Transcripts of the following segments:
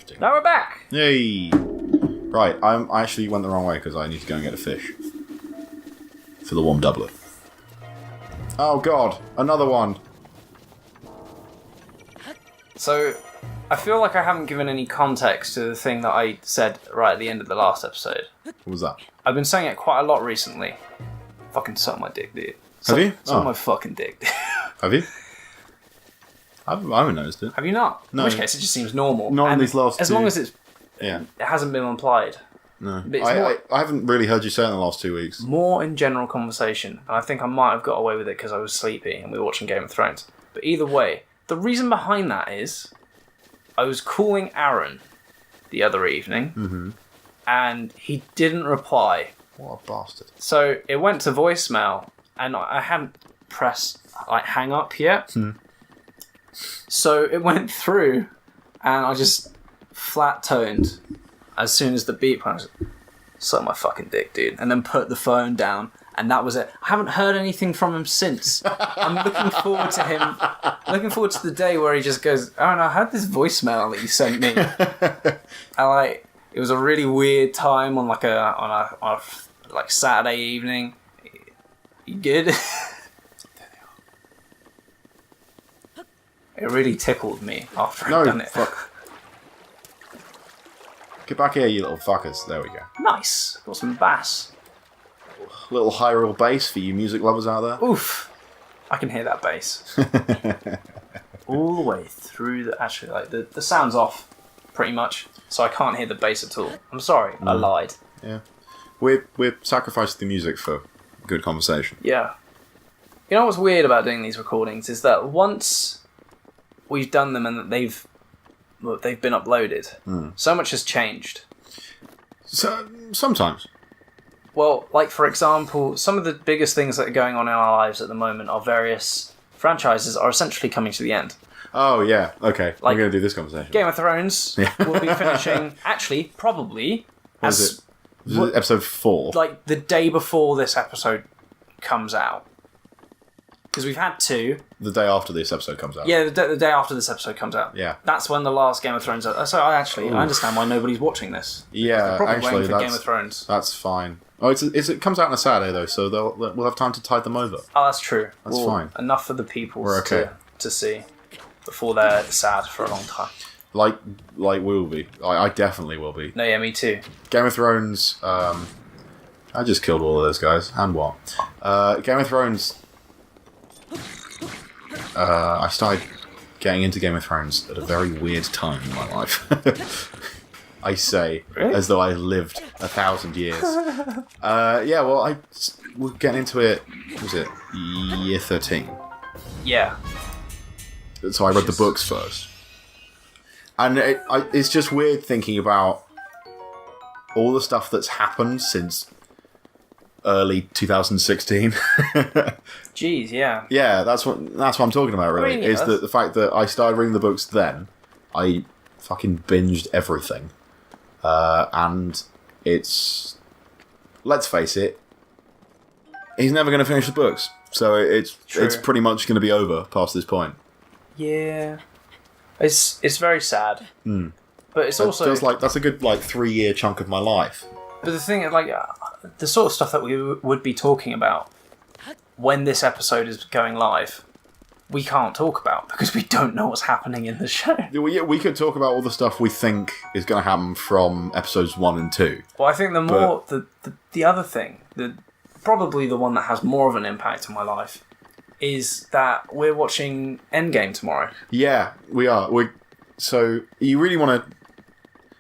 interesting. Now we're back! Yay! Right, I actually went the wrong way because I need to go and get a fish. For the warm doublet. Oh god, another one! So, I feel like I haven't given any context to the thing that I said right at the end of the last episode. What was that? I've been saying it quite a lot recently. Fucking suck my dick, dude. Have you? Suck my fucking dick, dude. Have you? I haven't noticed it. Have you not? No. In which case, it just seems normal. Not in these last As two. long as it hasn't been implied. No. But it's I haven't really heard you say it in the last 2 weeks. more in general conversation. And I think I might have got away with it because I was sleepy and we were watching Game of Thrones. But either way, the reason behind that is I was calling Aaron the other evening and he didn't reply. What a bastard. So it went to voicemail and I hadn't pressed hang up yet. So it went through and I just flat toned as soon as the beep went. I was like, suck my fucking dick, dude. And then put the phone down and that was it. I haven't heard anything from him since. I'm looking forward to him. Looking forward to the day where he just goes, oh no, I had this voicemail that you sent me. And it was a really weird time on a Saturday evening. You good? It really tickled me after I'd done it. Fuck. Get back here, you little fuckers. There we go. Nice. Got some bass. Little Hyrule bass for you music lovers out there. Oof. I can hear that bass. All the way through the... Actually, the sound's off, pretty much. So I can't hear the bass at all. I'm sorry. I lied. Yeah. We're sacrificing the music for good conversation. Yeah. You know what's weird about doing these recordings is that once we've done them and that they've been uploaded, so much has changed. So, sometimes. Well, like for example, some of the biggest things that are going on in our lives at the moment are various franchises are essentially coming to the end. Oh, yeah. Okay. Like, we're going to do this conversation. Game of Thrones will be finishing, actually, probably, What is it? Episode 4. like the day before this episode comes out. Because we've had 2. The day after this episode comes out. Yeah, the day after this episode comes out. Yeah. That's when the last Game of Thrones... So I understand why nobody's watching this. Yeah, They're probably actually, waiting for Game of Thrones. That's fine. Oh, it comes out on a Saturday, though, so we'll have time to tide them over. Oh, that's true. That's fine. Enough for the people We're okay. to see before they're sad for a long time. Like we will be. I definitely will be. No, yeah, me too. Game of Thrones... I just killed all of those guys. And what? Game of Thrones... I started getting into Game of Thrones at a very weird time in my life. I say, really? As though I lived 1,000 years. Yeah, well, we're getting into it, what was it, year 13? Yeah. So I read the books first. And it's just weird thinking about all the stuff that's happened since early 2016. Jeez, yeah. Yeah, that's what I'm talking about, really. I mean, is the fact that I started reading the books then, I fucking binged everything. And it's... Let's face it, he's never going to finish the books. So it's pretty much going to be over past this point. Yeah. It's very sad. But it's also... feels like that's a good 3-year chunk of my life. But the thing is, the sort of stuff that we would be talking about when this episode is going live, we can't talk about because we don't know what's happening in the show. We could talk about all the stuff we think is going to happen from episodes 1 and 2. Well, I think the other thing, probably the one that has more of an impact on my life, is that we're watching Endgame tomorrow. Yeah, we are. So you really want to...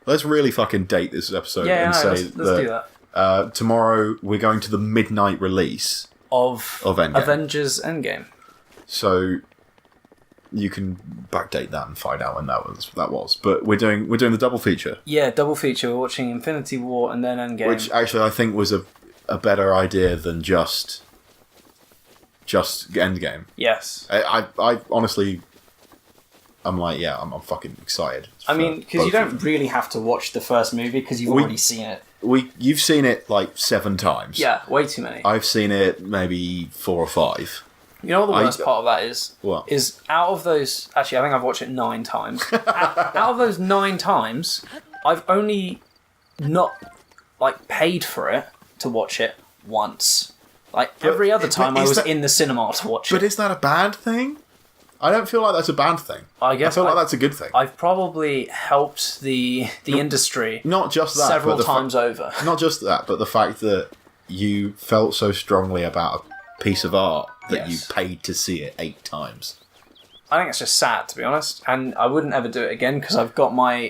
Let's really fucking date this episode let's do that. Tomorrow we're going to the midnight release of Endgame. Avengers Endgame. So you can backdate that and find out when that was. But we're doing the double feature. Yeah, double feature. We're watching Infinity War and then Endgame. Which actually I think was a better idea than just Endgame. Yes. I honestly... I'm I'm fucking excited. I mean, because you don't really have to watch the first movie because you've already seen it. You've seen it 7 times. Yeah, way too many. I've seen it maybe 4 or 5. You know what the worst part of that is? What? Is out of those... Actually, I think I've watched it 9 times. out of those 9 times, I've only not, paid for it to watch it once. Every other time I was in the cinema to watch it. But is that a bad thing? I don't feel like that's a bad thing. I feel like that's a good thing. I've probably helped the industry not just that, several times over. Not just that, but the fact that you felt so strongly about a piece of art that you paid to see it 8 times. I think it's just sad, to be honest, and I wouldn't ever do it again because I've got my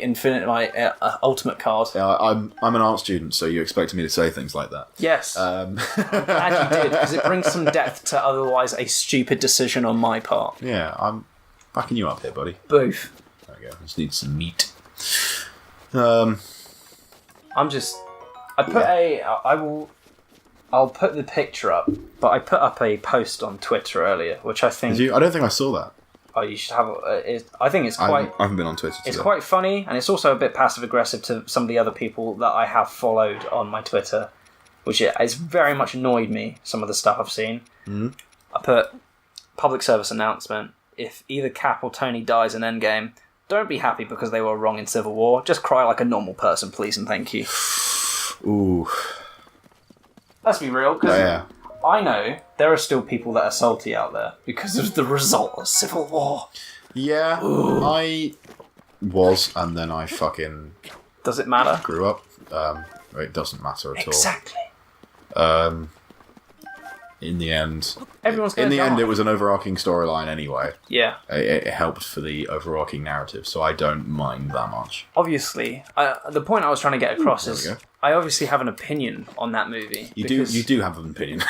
ultimate card. I'm an art student, so you expected me to say things like that. Yes, I'm glad you did because it brings some depth to otherwise a stupid decision on my part. Yeah, I'm backing you up here, buddy. Boof. There we go. Just need some meat. I'll put the picture up, but I put up a post on Twitter earlier, which I think... Did you? I don't think I saw that. Oh, you should have... I think it's quite... I haven't been on Twitter today. It's quite funny, and it's also a bit passive-aggressive to some of the other people that I have followed on my Twitter, which has very much annoyed me, some of the stuff I've seen. Mm-hmm. I put, public service announcement, if either Cap or Tony dies in Endgame, don't be happy because they were wrong in Civil War. Just cry like a normal person, please and thank you. Ooh. Let's be real, because I know there are still people that are salty out there because of the result of Civil War. Yeah, ooh. I was, and then I fucking... Does it matter? Grew up. It doesn't matter at all. Exactly. In the end... Everyone's going to end, it was an overarching storyline anyway. Yeah. It helped for the overarching narrative, so I don't mind that much. Obviously, the point I was trying to get across is... I obviously have an opinion on that movie. You do have an opinion.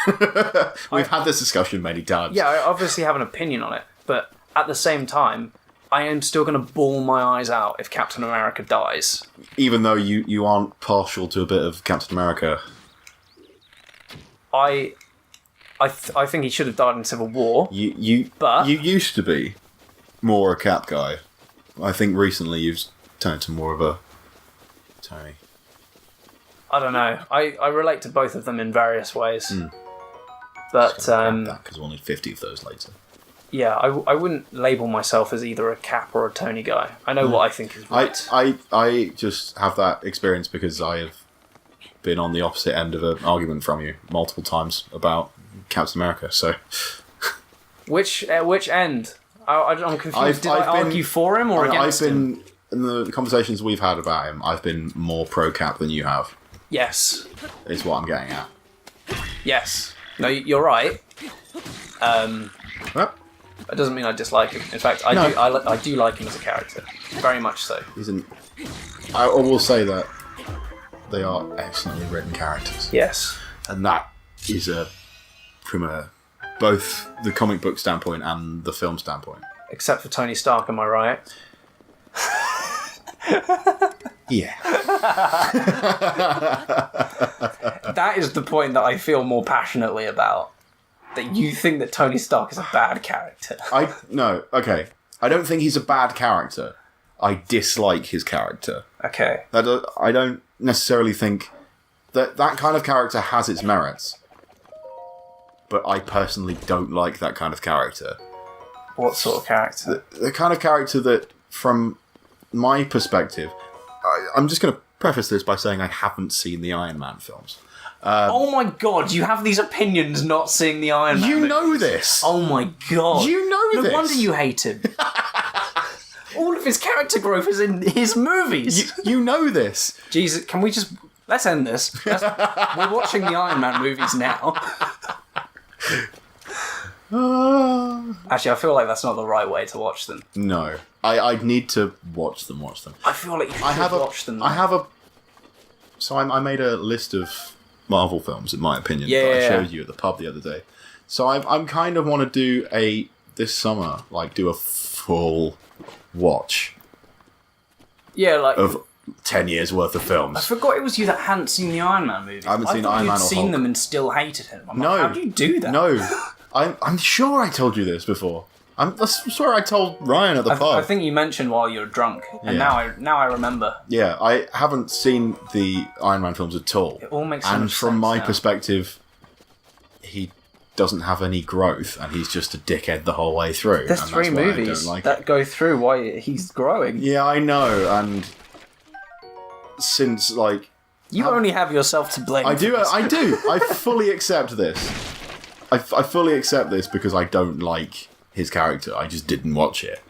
We've had this discussion many times. Yeah, I obviously have an opinion on it, but at the same time, I am still going to bawl my eyes out if Captain America dies. Even though you aren't partial to a bit of Captain America. I think he should have died in Civil War. But you used to be more a Cap guy. I think recently you've turned to more of a Tony. I don't know. I relate to both of them in various ways. But because we'll need 50 of those later. Yeah, I wouldn't label myself as either a Cap or a Tony guy. I know what I think is right. I just have that experience because I have been on the opposite end of an argument from you multiple times about Captain America. So, which end? I'm confused. Did I argue for him or against him? In the conversations we've had about him, I've been more pro Cap than you have. Yes, is what I'm getting at. Yes. No, you're right. That doesn't mean I dislike him. In fact, I do like him as a character, very much so. I will say that they are excellently written characters. Yes, and that is from both the comic book standpoint and the film standpoint. Except for Tony Stark, am I right? Yeah. That is the point that I feel more passionately about. That you think that Tony Stark is a bad character. No, okay. I don't think he's a bad character. I dislike his character. Okay. I don't necessarily think that kind of character has its merits. But I personally don't like that kind of character. What sort of character? The kind of character that, from my perspective... I'm just going to preface this by saying I haven't seen the Iron Man films. Oh my god, you have these opinions not seeing the Iron Man movies. Know this. Oh my god. You know this. No wonder you hate him. All of his character growth is in his movies. You know this. Jesus, can we just... Let's end this. We're watching the Iron Man movies now. Actually, I feel like that's not the right way to watch them. No. I'd need to watch them. I feel like you should watch them. So I made a list of Marvel films, in my opinion, that I showed you at the pub the other day. So I'm kind of want to do this summer, do a full watch. Yeah, of 10 years worth of films. I forgot it was you that hadn't seen the Iron Man movies. I haven't seen Iron Man or Hulk. You'd seen them and still hated him. No. How do you do that? No. I'm sure I told you this before. I swear I told Ryan at the pub. I think you mentioned while you were drunk, and now I remember. Yeah, I haven't seen the Iron Man films at all. It all makes sense. And from my perspective, he doesn't have any growth, and he's just a dickhead the whole way through. There's and 3 that's why I movies don't like that it. go through why he's growing. Yeah, I know, and since, like... You only have yourself to blame. I for do. this. I fully accept this. I fully accept this because I don't like his character. I just didn't watch it.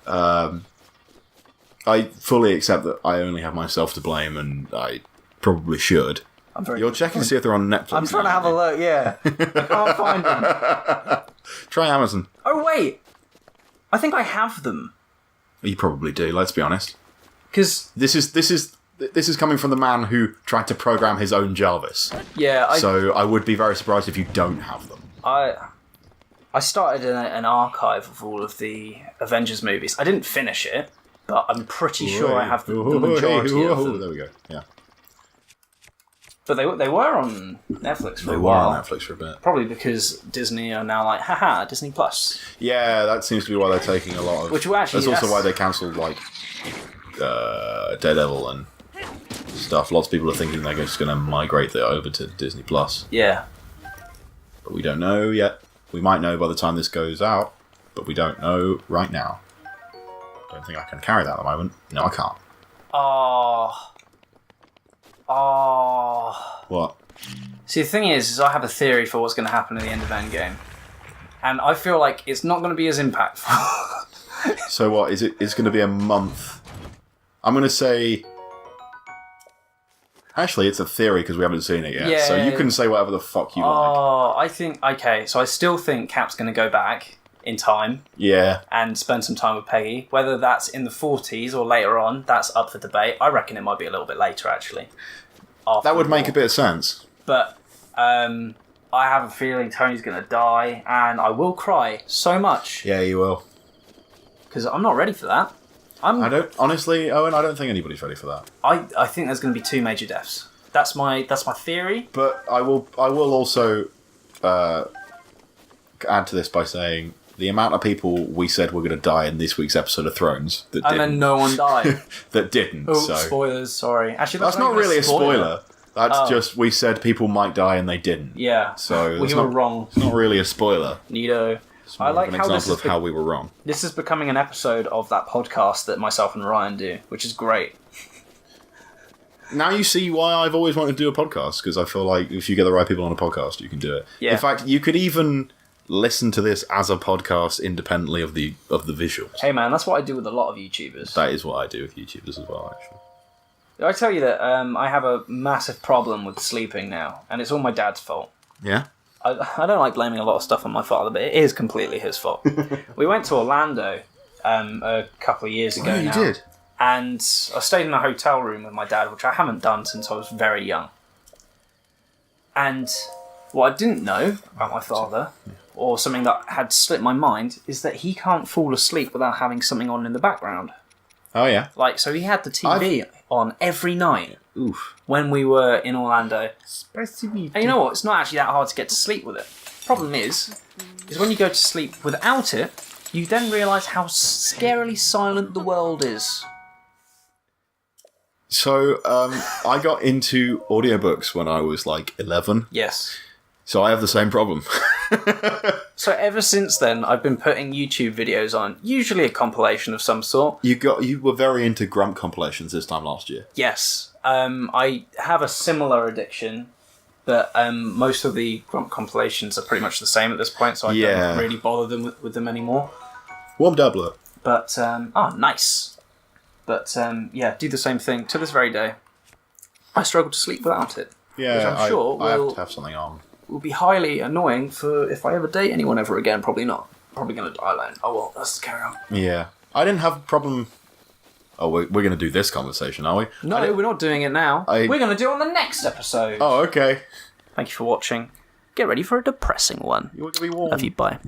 I fully accept that I only have myself to blame, and I probably should. You're checking to see if they're on Netflix. I'm trying to have a look, yeah. I can't find them. Try Amazon. Oh, wait. I think I have them. You probably do, let's be honest. Because... This is coming from the man who tried to program his own Jarvis. Yeah, So I would be very surprised if you don't have them. I started an archive of all of the Avengers movies. I didn't finish it, but I'm pretty sure I have the majority of them. There we go, yeah. But they were on Netflix for a while. They were on Netflix for a bit. Probably because Disney are now like, haha, Disney Plus. Yeah, that seems to be why they're taking a lot of... Which will actually... That's also why they cancelled, like, Daredevil and stuff. Lots of people are thinking they're just going to migrate that over to Disney Plus. Yeah. But we don't know yet. We might know by the time this goes out, but we don't know right now. Don't think I can carry that at the moment. No, I can't. Oh. What? See, the thing is I have a theory for what's going to happen at the end of Endgame. And I feel like it's not going to be as impactful. So what? Is it? It's going to be a month. I'm going to say... Actually, it's a theory because we haven't seen it yet. Yeah. So you can say whatever the fuck you like. Oh, I think... Okay, so I still think Cap's going to go back in time. Yeah. And spend some time with Peggy. Whether that's in the 40s or later on, that's up for debate. I reckon it might be a little bit later, actually. That would make a bit of sense. But I have a feeling Tony's going to die, and I will cry so much. Yeah, you will. Because I'm not ready for that. I don't... Honestly, Owen, I don't think anybody's ready for that. I think there's going to be 2 major deaths. That's my theory. But I will also add to this by saying the amount of people we said were going to die in this week's episode of Thrones that and didn't. Then no one died. That didn't. Oh, so. spoilers, sorry. Actually, that's not really a spoiler. That's just we said people might die and they didn't. Yeah. So we were wrong. It's not really a spoiler. Neato. It's more of an example of how we were wrong. This is becoming an episode of that podcast that myself and Ryan do, which is great. Now you see why I've always wanted to do a podcast, because I feel like if you get the right people on a podcast, you can do it. Yeah. In fact, you could even listen to this as a podcast independently of the visuals. Hey man, that's what I do with a lot of YouTubers. That is what I do with YouTubers as well, actually. Did I tell you that I have a massive problem with sleeping now, and it's all my dad's fault. Yeah? I don't like blaming a lot of stuff on my father, but it is completely his fault. We went to Orlando a couple of years ago now. You did? And I stayed in a hotel room with my dad, which I haven't done since I was very young. And what I didn't know about my father, or something that had slipped my mind, is that he can't fall asleep without having something on in the background. Oh, yeah? Like, so he had the TV on every night. Oof. When we were in Orlando. And And you know what? It's not actually that hard to get to sleep with it. Problem is when you go to sleep without it, you then realise how scarily silent the world is. So, I got into audiobooks when I was, like, 11. Yes. So I have the same problem. So ever since then, I've been putting YouTube videos on, usually a compilation of some sort. You were very into Grump compilations this time last year. Yes. I have a similar addiction, but most of the Grump compilations are pretty much the same at this point, so I don't really bother them with them anymore. Warm doublet. But, nice. But, yeah, do the same thing to this very day. I struggle to sleep without it. Yeah, which I'm sure I have to have something on. Will be highly annoying for if I ever date anyone ever again. Probably not. Probably going to die alone. Oh well, let's carry on. Yeah. I didn't have a problem... Oh, we're going to do this conversation, are we? No, we're not doing it now. We're going to do it on the next episode. Oh, okay. Thank you for watching. Get ready for a depressing one. You're going to be warm. Love you, bye.